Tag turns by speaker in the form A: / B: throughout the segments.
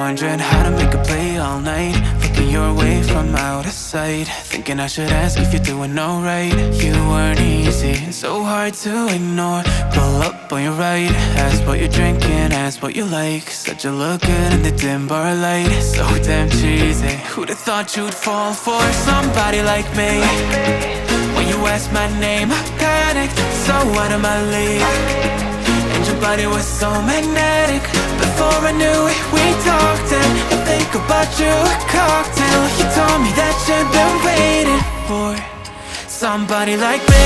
A: wondering how to make a play all night, looking your way from out of sight, thinking I should ask if you're doing alright. You weren't easy, so hard to ignore. Pull up on your right, ask what you're drinking, ask what you like. Said you look good in the dim bar light, so damn cheesy. Who'd have thought you'd fall for somebody like me? When you asked my name, I panicked, so out of my league. And your body was so magnetic. Before I knew it, we talked, and I think about you a cocktail. You told me that you've been waiting for somebody like me.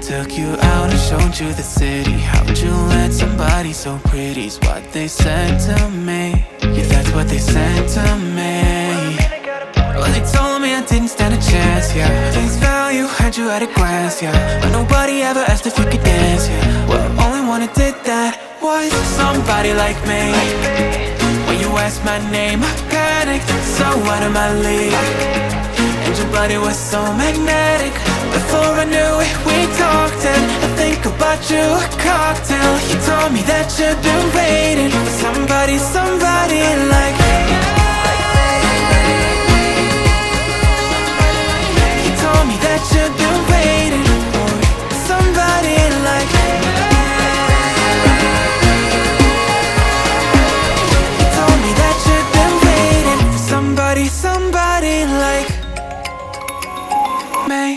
A: Took you out and showed you the city. How'd you let somebody so pretty's what they said to me? Yeah, that's what they said to me. Well, they told me I didn't stand a chance, yeah. Face value, had you at a glance, yeah. But nobody ever asked if you could dance, yeah. Well, only one who did that was somebody like me. When you asked my name, I panicked, so out of my league. And your body was so magnetic. Before I knew it, we talked, and I think about you a cocktail. You told me that you've been waiting for somebody, somebody like me. You told me that you've been waiting for somebody like me. You told me that you've been waiting for somebody, somebody like me.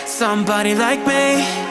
A: Somebody like me.